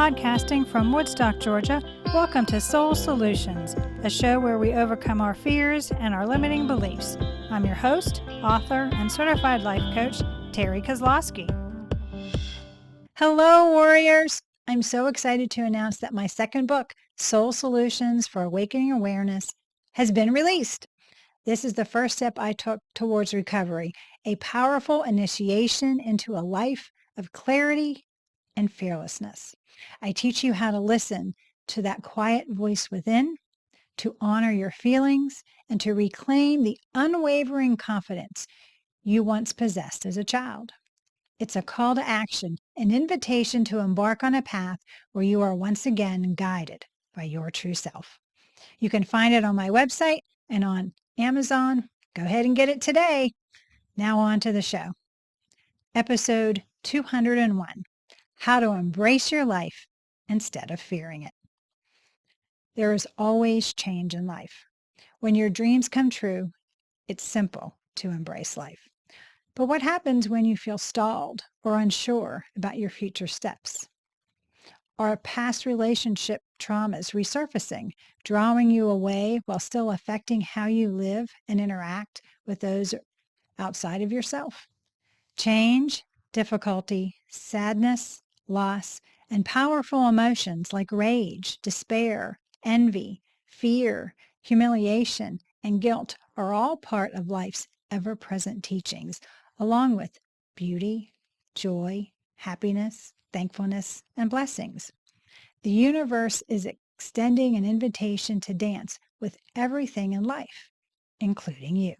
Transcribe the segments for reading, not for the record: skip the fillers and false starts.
Podcasting from Woodstock, Georgia, welcome to Soul Solutions, a show where we overcome our fears and our limiting beliefs. I'm your host, author, and certified life coach, Terry Kozlowski. Hello, warriors! I'm so excited to announce that my second book, Soul Solutions for Awakening Awareness, has been released. This is the first step I took towards recovery, a powerful initiation into a life of clarity and fearlessness. I teach you how to listen to that quiet voice within, to honor your feelings, and to reclaim the unwavering confidence you once possessed as a child. It's a call to action, an invitation to embark on a path where you are once again guided by your true self. You can find it on my website and on Amazon. Go ahead and get it today. Now on to the show. Episode 201, How to Embrace Your Life Instead of Fearing It. There is always change in life. When your dreams come true, it's simple to embrace life. But what happens when you feel stalled or unsure about your future steps? Are past relationship traumas resurfacing, drawing you away while still affecting how you live and interact with those outside of yourself? Change, difficulty, sadness, loss, and powerful emotions like rage, despair, envy, fear, humiliation, and guilt are all part of life's ever-present teachings, along with beauty, joy, happiness, thankfulness, and blessings. The universe is extending an invitation to dance with everything in life, including you.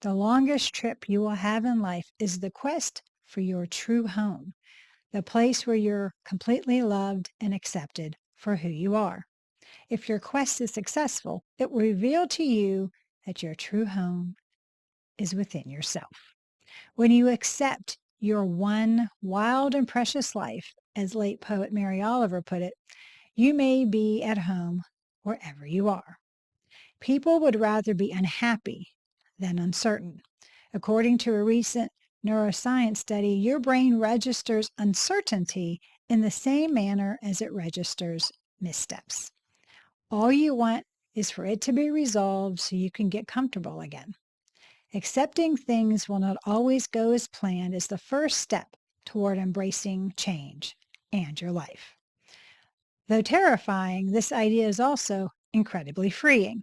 The longest trip you will have in life is the quest for your true home, the place where you're completely loved and accepted for who you are. If your quest is successful, it will reveal to you that your true home is within yourself. When you accept your one wild and precious life, as late poet Mary Oliver put it, you may be at home wherever you are. People would rather be unhappy than uncertain. According to a recent neuroscience study, your brain registers uncertainty in the same manner as it registers missteps. All you want is for it to be resolved so you can get comfortable again. Accepting things will not always go as planned is the first step toward embracing change and your life. Though terrifying, this idea is also incredibly freeing.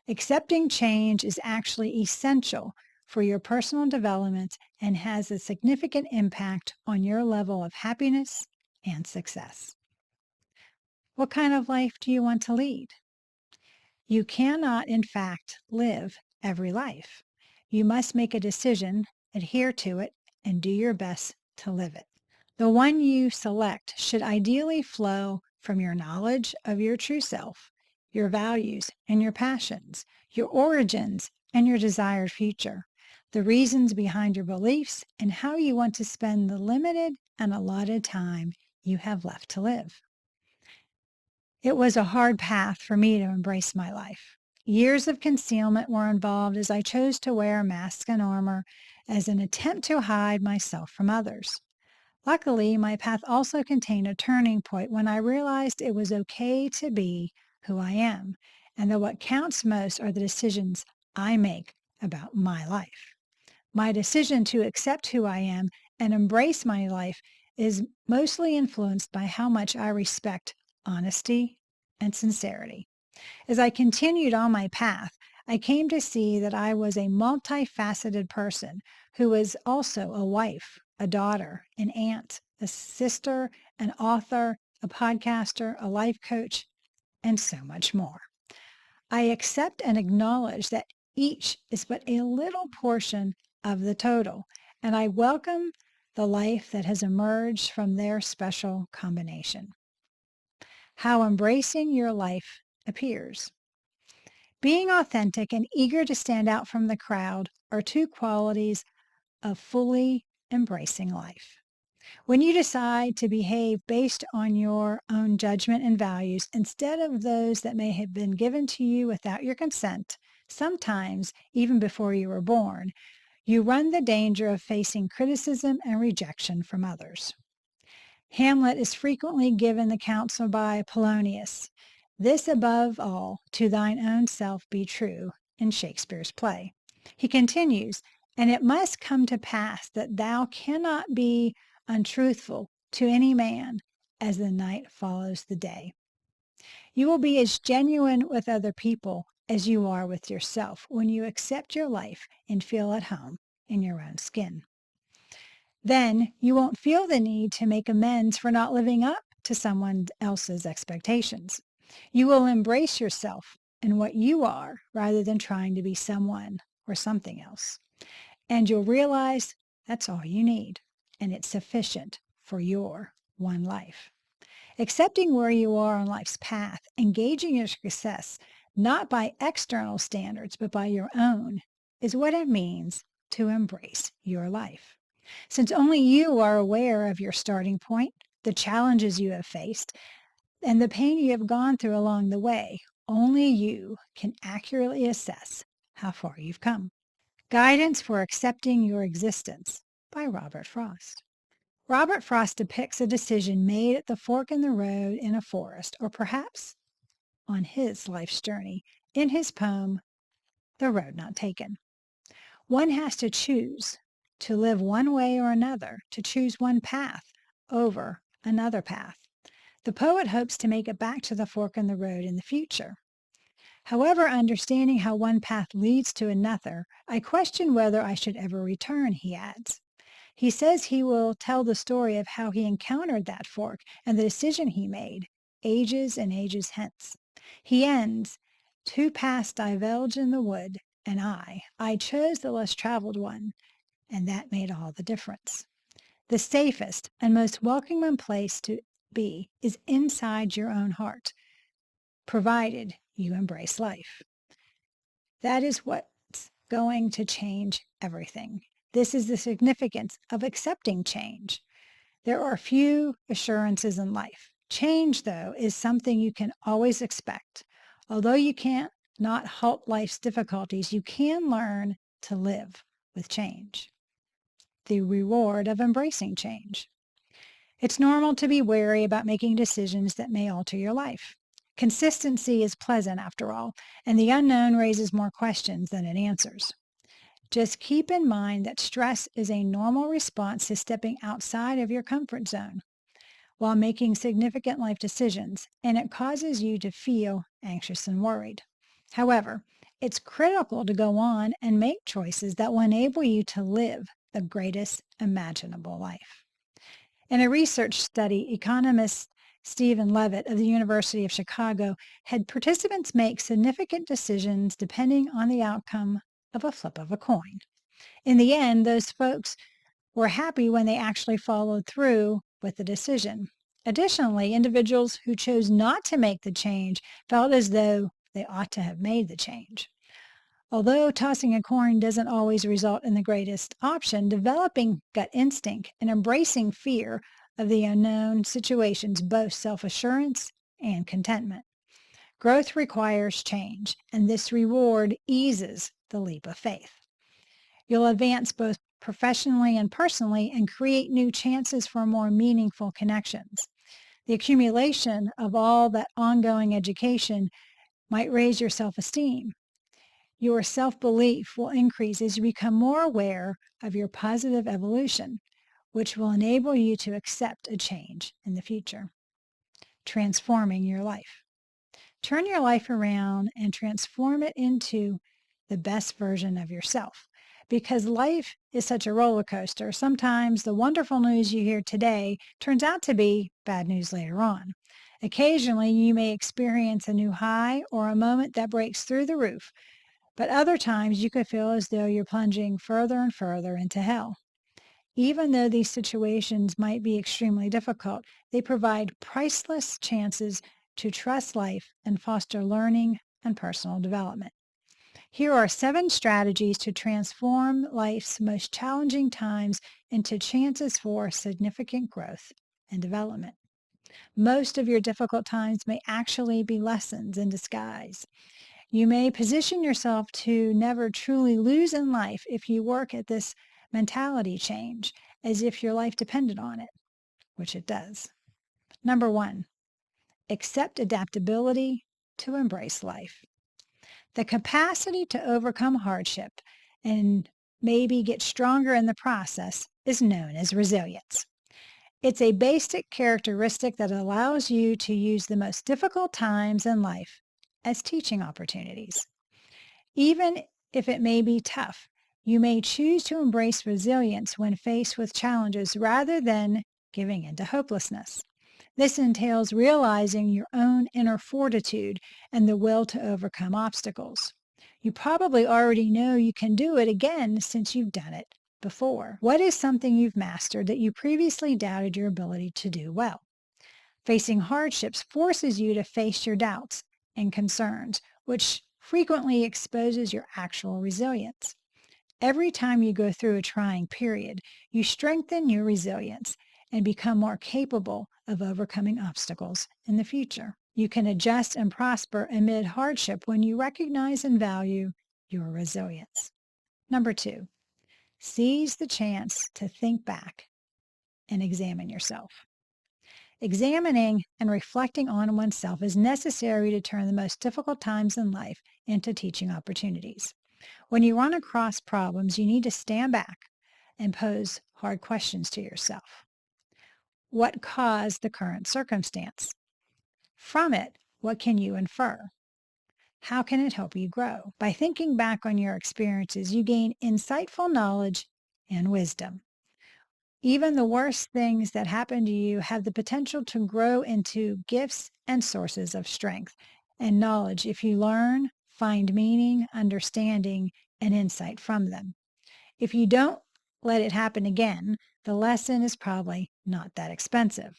Accepting change is actually essential for your personal development and has a significant impact on your level of happiness and success. What kind of life do you want to lead? You cannot, in fact, live every life. You must make a decision, adhere to it, and do your best to live it. The one you select should ideally flow from your knowledge of your true self, your values and your passions, your origins and your desired future, the reasons behind your beliefs, and how you want to spend the limited and allotted time you have left to live. It was a hard path for me to embrace my life. Years of concealment were involved as I chose to wear masks and armor as an attempt to hide myself from others. Luckily, my path also contained a turning point when I realized it was okay to be who I am, and that what counts most are the decisions I make about my life. My decision to accept who I am and embrace my life is mostly influenced by how much I respect honesty and sincerity. As I continued on my path, I came to see that I was a multifaceted person who was also a wife, a daughter, an aunt, a sister, an author, a podcaster, a life coach, and so much more. I accept and acknowledge that each is but a little portion of the total, and I welcome the life that has emerged from their special combination. How embracing your life appears. Being authentic and eager to stand out from the crowd are two qualities of fully embracing life. When you decide to behave based on your own judgment and values instead of those that may have been given to you without your consent, sometimes even before you were born, you run the danger of facing criticism and rejection from others. Hamlet is frequently given the counsel by Polonius, "This above all, to thine own self be true," in Shakespeare's play. He continues, "And it must come to pass that thou cannot be untruthful to any man as the night follows the day." You will be as genuine with other people as you are with yourself when you accept your life and feel at home in your own skin. Then you won't feel the need to make amends for not living up to someone else's expectations. You will embrace yourself and what you are rather than trying to be someone or something else. And you'll realize that's all you need, and it's sufficient for your one life. Accepting where you are on life's path, engaging your success, not by external standards, but by your own, is what it means to embrace your life. Since only you are aware of your starting point, the challenges you have faced, and the pain you have gone through along the way, only you can accurately assess how far you've come. Guidance for Accepting Your Existence by Robert Frost. Robert Frost depicts a decision made at the fork in the road in a forest, or perhaps on his life's journey, in his poem, The Road Not Taken. One has to choose to live one way or another, to choose one path over another path. The poet hopes to make it back to the fork in the road in the future. However, understanding how one path leads to another, I question whether I should ever return, he adds. He says he will tell the story of how he encountered that fork and the decision he made, ages and ages hence. He ends, "Two paths diverge in the wood, and I chose the less traveled one, and that made all the difference." The safest and most welcoming place to be is inside your own heart, provided you embrace life. That is what's going to change everything. This is the significance of accepting change. There are few assurances in life. Change, though, is something you can always expect. Although you can't not halt life's difficulties, you can learn to live with change. The reward of embracing change. It's normal to be wary about making decisions that may alter your life. Consistency is pleasant, after all, and the unknown raises more questions than it answers. Just keep in mind that stress is a normal response to stepping outside of your comfort zone while making significant life decisions, and it causes you to feel anxious and worried. However, it's critical to go on and make choices that will enable you to live the greatest imaginable life. In a research study, economist Stephen Levitt of the University of Chicago had participants make significant decisions depending on the outcome of a flip of a coin. In the end, those folks were happy when they actually followed through with the decision. Additionally, individuals who chose not to make the change felt as though they ought to have made the change. Although tossing a coin doesn't always result in the greatest option, developing gut instinct and embracing fear of the unknown situations boast self-assurance and contentment. Growth requires change, and this reward eases the leap of faith. You'll advance both professionally and personally and create new chances for more meaningful connections. The accumulation of all that ongoing education might raise your self-esteem. Your self-belief will increase as you become more aware of your positive evolution, which will enable you to accept a change in the future. Transforming your life. Turn your life around and transform it into the best version of yourself. Because life is such a roller coaster, sometimes the wonderful news you hear today turns out to be bad news later on. Occasionally, you may experience a new high or a moment that breaks through the roof, but other times you could feel as though you're plunging further and further into hell. Even though these situations might be extremely difficult, they provide priceless chances to trust life and foster learning and personal development. Here are 7 strategies to transform life's most challenging times into chances for significant growth and development. Most of your difficult times may actually be lessons in disguise. You may position yourself to never truly lose in life if you work at this mentality change, as if your life depended on it. which it does. Number 1, accept adaptability to embrace life. The capacity to overcome hardship and maybe get stronger in the process is known as resilience. It's a basic characteristic that allows you to use the most difficult times in life as teaching opportunities. Even if it may be tough, you may choose to embrace resilience when faced with challenges rather than giving in to hopelessness. This entails realizing your own inner fortitude and the will to overcome obstacles. You probably already know you can do it again since you've done it before. What is something you've mastered that you previously doubted your ability to do well? Facing hardships forces you to face your doubts and concerns, which frequently exposes your actual resilience. Every time you go through a trying period, you strengthen your resilience and become more capable of overcoming obstacles in the future. You can adjust and prosper amid hardship when you recognize and value your resilience. Number 2, seize the chance to think back and examine yourself. Examining and reflecting on oneself is necessary to turn the most difficult times in life into teaching opportunities. When you run across problems, you need to stand back and pose hard questions to yourself. What caused the current circumstance? From it, what can you infer? How can it help you grow? By thinking back on your experiences, you gain insightful knowledge and wisdom. Even the worst things that happen to you have the potential to grow into gifts and sources of strength and knowledge if you learn, find meaning, understanding, and insight from them. If you don't let it happen again, the lesson is probably not that expensive.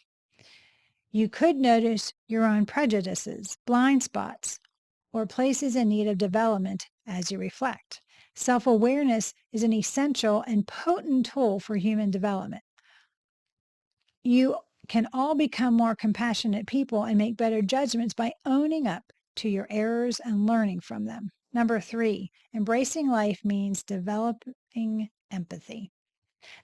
You could notice your own prejudices, blind spots, or places in need of development as you reflect. Self-awareness is an essential and potent tool for human development. You can all become more compassionate people and make better judgments by owning up to your errors and learning from them. Number 3, embracing life means developing empathy.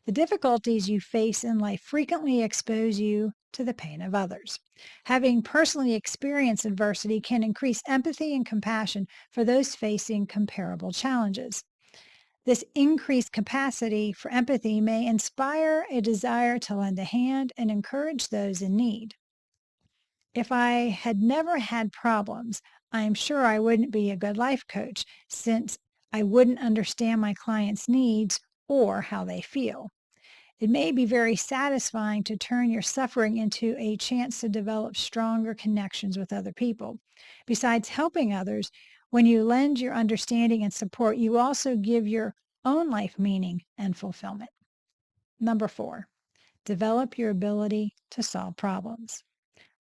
The difficulties you face in life frequently expose you to the pain of others. Having personally experienced adversity can increase empathy and compassion for those facing comparable challenges. This increased capacity for empathy may inspire a desire to lend a hand and encourage those in need. If I had never had problems, I am sure I wouldn't be a good life coach since I wouldn't understand my clients' needs or how they feel. It may be very satisfying to turn your suffering into a chance to develop stronger connections with other people. Besides helping others, when you lend your understanding and support, you also give your own life meaning and fulfillment. Number 4, develop your ability to solve problems.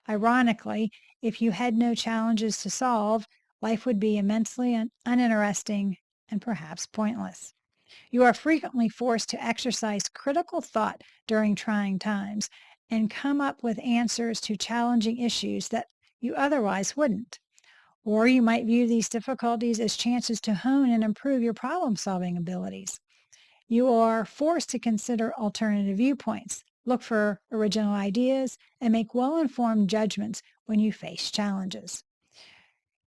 Ironically, if you had no challenges to solve, life would be immensely uninteresting and perhaps pointless. You are frequently forced to exercise critical thought during trying times and come up with answers to challenging issues that you otherwise wouldn't. Or you might view these difficulties as chances to hone and improve your problem-solving abilities. You are forced to consider alternative viewpoints, look for original ideas, and make well-informed judgments when you face challenges.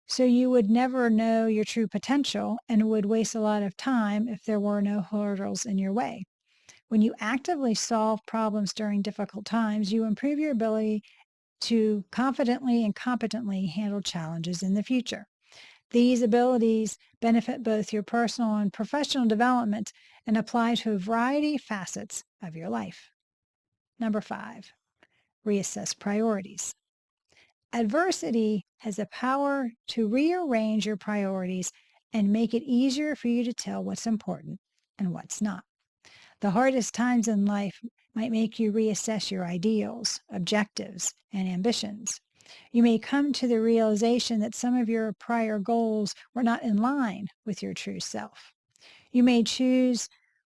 So you would never know your true potential and would waste a lot of time if there were no hurdles in your way. When you actively solve problems during difficult times, you improve your ability to confidently and competently handle challenges in the future. These abilities benefit both your personal and professional development and apply to a variety of facets of your life. Number 5, reassess priorities. Adversity has the power to rearrange your priorities and make it easier for you to tell what's important and what's not. The hardest times in life might make you reassess your ideals, objectives, and ambitions. You may come to the realization that some of your prior goals were not in line with your true self. You may choose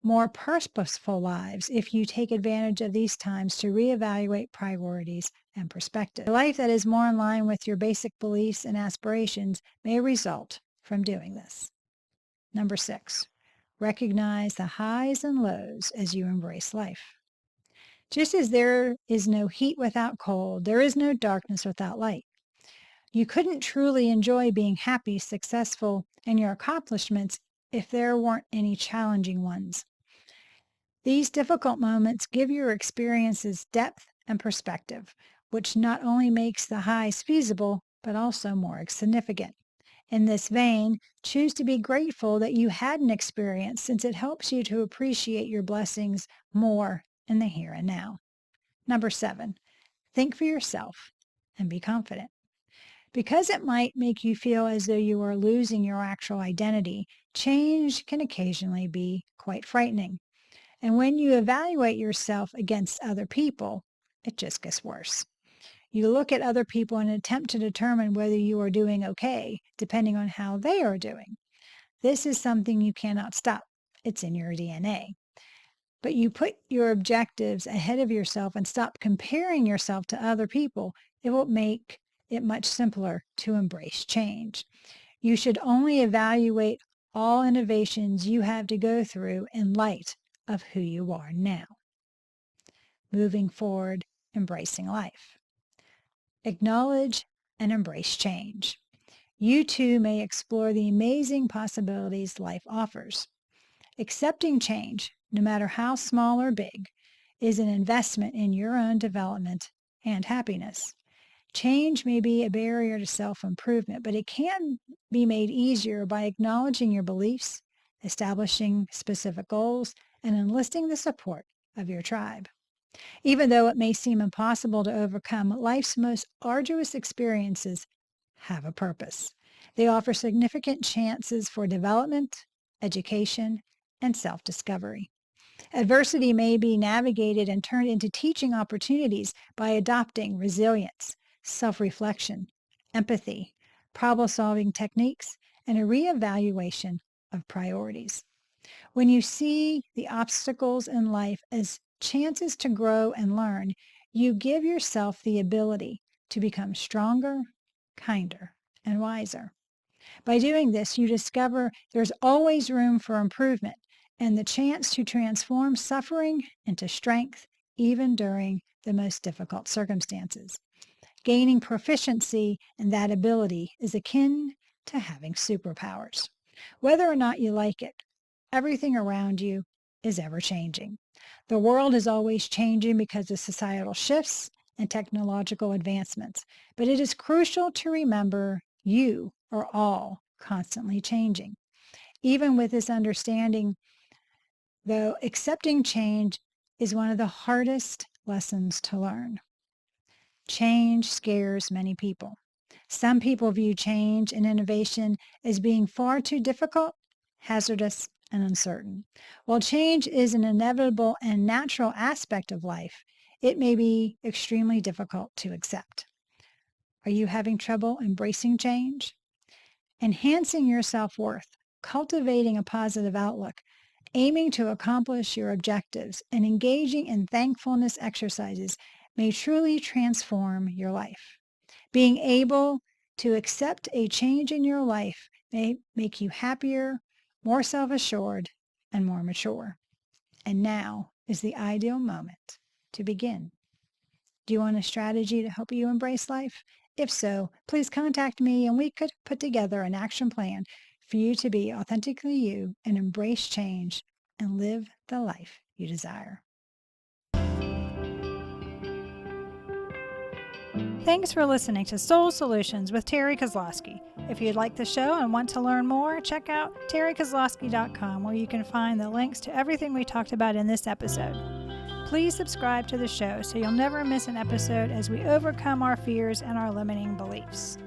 more purposeful lives if you take advantage of these times to reevaluate priorities and perspective. A life that is more in line with your basic beliefs and aspirations may result from doing this. Number 6, recognize the highs and lows as you embrace life. Just as there is no heat without cold, there is no darkness without light. You couldn't truly enjoy being happy, successful, and your accomplishments if there weren't any challenging ones. These difficult moments give your experiences depth and perspective, which not only makes the highs feasible, but also more significant. In this vein, choose to be grateful that you had an experience since it helps you to appreciate your blessings more in the here and now. Number 7, think for yourself and be confident. Because it might make you feel as though you are losing your actual identity, change can occasionally be quite frightening. And when you evaluate yourself against other people, it just gets worse. You look at other people and attempt to determine whether you are doing okay, depending on how they are doing. This is something you cannot stop. It's in your DNA. But you put your objectives ahead of yourself and stop comparing yourself to other people, it will make it much simpler to embrace change. You should only evaluate all innovations you have to go through in light of who you are now. Moving forward, embracing life. Acknowledge and embrace change. You too may explore the amazing possibilities life offers. Accepting change, no matter how small or big, is an investment in your own development and happiness. Change may be a barrier to self-improvement, but it can be made easier by acknowledging your beliefs, establishing specific goals, and enlisting the support of your tribe. Even though it may seem impossible to overcome, life's most arduous experiences have a purpose. They offer significant chances for development, education, and self-discovery. Adversity may be navigated and turned into teaching opportunities by adopting resilience, self-reflection, empathy, problem-solving techniques, and a reevaluation of priorities. When you see the obstacles in life as chances to grow and learn, you give yourself the ability to become stronger, kinder, and wiser. By doing this, you discover there's always room for improvement and the chance to transform suffering into strength, even during the most difficult circumstances. Gaining proficiency in that ability is akin to having superpowers. Whether or not you like it, everything around you is ever changing. The world is always changing because of societal shifts and technological advancements, but it is crucial to remember you are all constantly changing. Even with this understanding, though, accepting change is one of the hardest lessons to learn. Change scares many people. Some people view change and innovation as being far too difficult, hazardous, and uncertain. While change is an inevitable and natural aspect of life, it may be extremely difficult to accept. Are you having trouble embracing change? Enhancing your self-worth, cultivating a positive outlook, aiming to accomplish your objectives, and engaging in thankfulness exercises may truly transform your life. Being able to accept a change in your life may make you happier, more self-assured, and more mature. And now is the ideal moment to begin. Do you want a strategy to help you embrace life? If so, please contact me and we could put together an action plan for you to be authentically you and embrace change and live the life you desire. Thanks for listening to Soul Solutions with Terry Kozlowski. If you'd like the show and want to learn more, check out terrykozlowski.com where you can find the links to everything we talked about in this episode. Please subscribe to the show so you'll never miss an episode as we overcome our fears and our limiting beliefs.